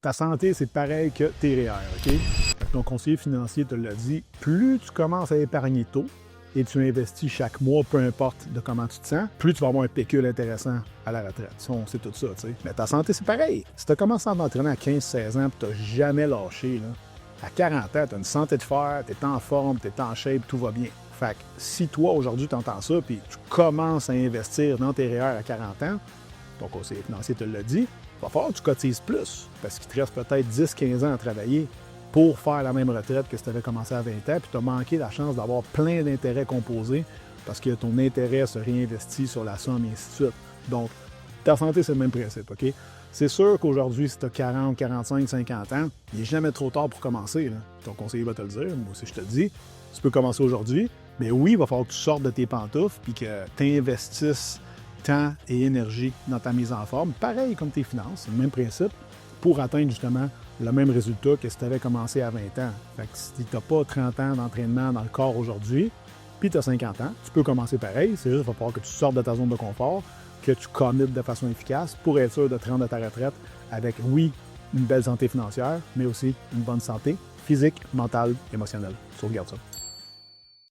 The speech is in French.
Ta santé, c'est pareil que tes REER, OK? Fait que ton conseiller financier te l'a dit, plus tu commences à épargner tôt et tu investis chaque mois, peu importe de comment tu te sens, plus tu vas avoir un pécule intéressant à la retraite. Ça, on sait tout ça, tu sais. Mais ta santé, c'est pareil. Si tu as commencé à t'entraîner à 15-16 ans et tu n'as jamais lâché, là, à 40 ans, tu as une santé de fer, tu es en forme, tu es en shape, tout va bien. Fait que si toi, aujourd'hui, tu entends ça puis tu commences à investir dans tes REER à 40 ans, ton conseiller financier te l'a dit, il va falloir que tu cotises plus, parce qu'il te reste peut-être 10-15 ans à travailler pour faire la même retraite que si tu avais commencé à 20 ans, puis tu as manqué la chance d'avoir plein d'intérêts composés, parce que ton intérêt se réinvestit sur la somme, et ainsi de suite. Donc, ta santé, c'est le même principe, OK? C'est sûr qu'aujourd'hui, si tu as 40, 45, 50 ans, il n'est jamais trop tard pour commencer, là. Ton conseiller va te le dire, moi aussi je te le dis. Tu peux commencer aujourd'hui, mais oui, il va falloir que tu sortes de tes pantoufles puis que tu investisses temps et énergie dans ta mise en forme, pareil comme tes finances, c'est le même principe, pour atteindre justement le même résultat que si tu avais commencé à 20 ans. Fait que si tu n'as pas 30 ans d'entraînement dans le corps aujourd'hui, puis tu as 50 ans, tu peux commencer pareil, c'est juste qu'il va falloir que tu sortes de ta zone de confort, que tu commites de façon efficace pour être sûr de te rendre à ta retraite avec, oui, une belle santé financière, mais aussi une bonne santé physique, mentale, émotionnelle. Sauvegarde ça.